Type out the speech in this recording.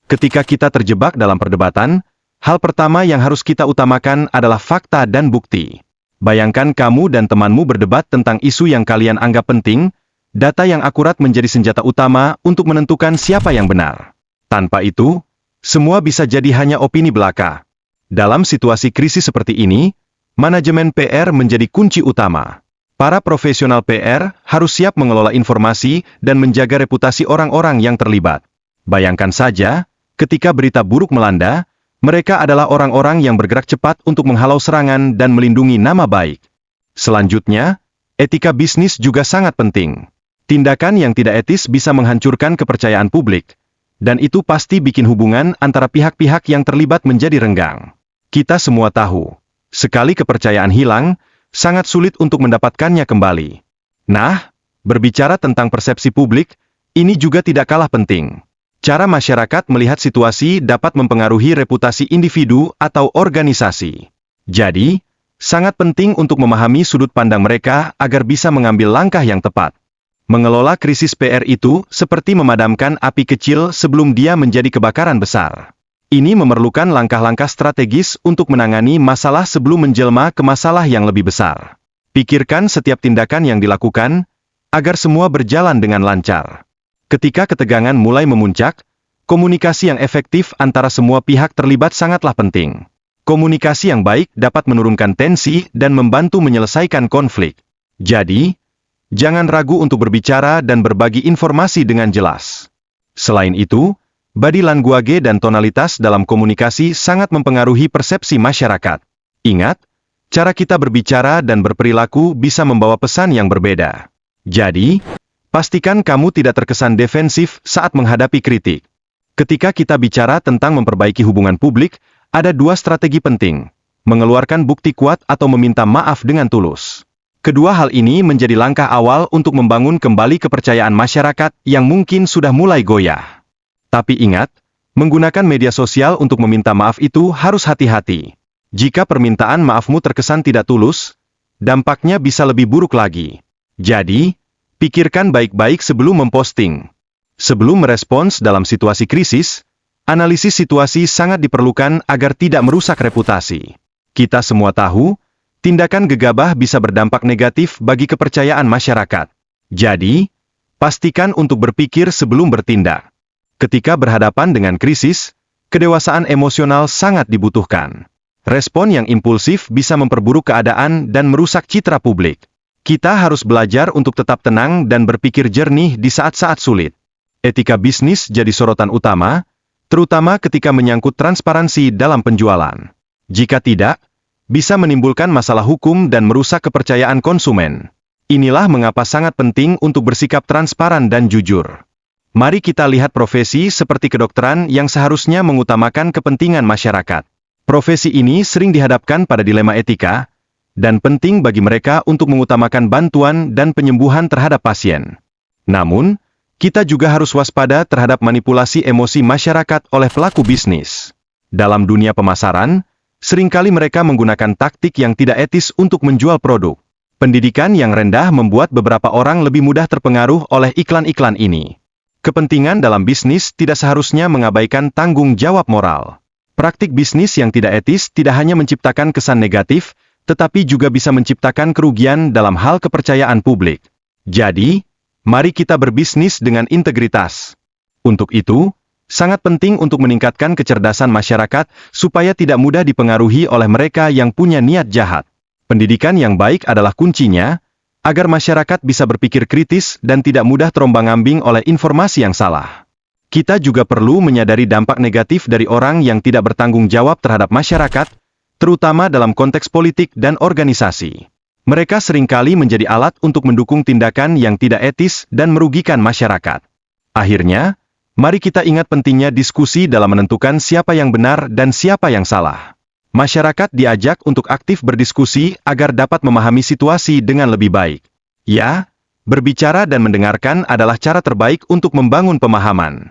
Ketika kita terjebak dalam perdebatan, hal pertama yang harus kita utamakan adalah fakta dan bukti. Bayangkan kamu dan temanmu berdebat tentang isu yang kalian anggap penting, data yang akurat menjadi senjata utama untuk menentukan siapa yang benar. Tanpa itu, semua bisa jadi hanya opini belaka. Dalam situasi krisis seperti ini, manajemen PR menjadi kunci utama. Para profesional PR harus siap mengelola informasi dan menjaga reputasi orang-orang yang terlibat. Bayangkan saja, ketika berita buruk melanda, mereka adalah orang-orang yang bergerak cepat untuk menghalau serangan dan melindungi nama baik. Selanjutnya, etika bisnis juga sangat penting. Tindakan yang tidak etis bisa menghancurkan kepercayaan publik, dan itu pasti bikin hubungan antara pihak-pihak yang terlibat menjadi renggang. Kita semua tahu, sekali kepercayaan hilang, sangat sulit untuk mendapatkannya kembali. Nah, berbicara tentang persepsi publik, ini juga tidak kalah penting. Cara masyarakat melihat situasi dapat mempengaruhi reputasi individu atau organisasi. Jadi, sangat penting untuk memahami sudut pandang mereka agar bisa mengambil langkah yang tepat. Mengelola krisis PR itu seperti memadamkan api kecil sebelum dia menjadi kebakaran besar. Ini memerlukan langkah-langkah strategis untuk menangani masalah sebelum menjelma ke masalah yang lebih besar. Pikirkan setiap tindakan yang dilakukan, agar semua berjalan dengan lancar. Ketika ketegangan mulai memuncak, komunikasi yang efektif antara semua pihak terlibat sangatlah penting. Komunikasi yang baik dapat menurunkan tensi dan membantu menyelesaikan konflik. Jadi, jangan ragu untuk berbicara dan berbagi informasi dengan jelas. Selain itu, body language dan tonalitas dalam komunikasi sangat mempengaruhi persepsi masyarakat. Ingat, cara kita berbicara dan berperilaku bisa membawa pesan yang berbeda. Jadi, pastikan kamu tidak terkesan defensif saat menghadapi kritik. Ketika kita bicara tentang memperbaiki hubungan publik, ada dua strategi penting: mengeluarkan bukti kuat atau meminta maaf dengan tulus. Kedua hal ini menjadi langkah awal untuk membangun kembali kepercayaan masyarakat yang mungkin sudah mulai goyah. Tapi ingat, menggunakan media sosial untuk meminta maaf itu harus hati-hati. Jika permintaan maafmu terkesan tidak tulus, dampaknya bisa lebih buruk lagi. Jadi, pikirkan baik-baik sebelum memposting. Sebelum merespons dalam situasi krisis, analisis situasi sangat diperlukan agar tidak merusak reputasi. Kita semua tahu, tindakan gegabah bisa berdampak negatif bagi kepercayaan masyarakat. Jadi, pastikan untuk berpikir sebelum bertindak. Ketika berhadapan dengan krisis, kedewasaan emosional sangat dibutuhkan. Respon yang impulsif bisa memperburuk keadaan dan merusak citra publik. Kita harus belajar untuk tetap tenang dan berpikir jernih di saat-saat sulit. Etika bisnis jadi sorotan utama, terutama ketika menyangkut transparansi dalam penjualan. Jika tidak, bisa menimbulkan masalah hukum dan merusak kepercayaan konsumen. Inilah mengapa sangat penting untuk bersikap transparan dan jujur. Mari kita lihat profesi seperti kedokteran yang seharusnya mengutamakan kepentingan masyarakat. Profesi ini sering dihadapkan pada dilema etika, dan penting bagi mereka untuk mengutamakan bantuan dan penyembuhan terhadap pasien. Namun, kita juga harus waspada terhadap manipulasi emosi masyarakat oleh pelaku bisnis. Dalam dunia pemasaran, seringkali mereka menggunakan taktik yang tidak etis untuk menjual produk. Pendidikan yang rendah membuat beberapa orang lebih mudah terpengaruh oleh iklan-iklan ini. Kepentingan dalam bisnis tidak seharusnya mengabaikan tanggung jawab moral. Praktik bisnis yang tidak etis tidak hanya menciptakan kesan negatif, tetapi juga bisa menciptakan kerugian dalam hal kepercayaan publik. Jadi, mari kita berbisnis dengan integritas. Untuk itu, sangat penting untuk meningkatkan kecerdasan masyarakat supaya tidak mudah dipengaruhi oleh mereka yang punya niat jahat. Pendidikan yang baik adalah kuncinya, agar masyarakat bisa berpikir kritis dan tidak mudah terombang-ambing oleh informasi yang salah. Kita juga perlu menyadari dampak negatif dari orang yang tidak bertanggung jawab terhadap masyarakat, terutama dalam konteks politik dan organisasi. Mereka seringkali menjadi alat untuk mendukung tindakan yang tidak etis dan merugikan masyarakat. Akhirnya, mari kita ingat pentingnya diskusi dalam menentukan siapa yang benar dan siapa yang salah. Masyarakat diajak untuk aktif berdiskusi agar dapat memahami situasi dengan lebih baik. Ya, berbicara dan mendengarkan adalah cara terbaik untuk membangun pemahaman.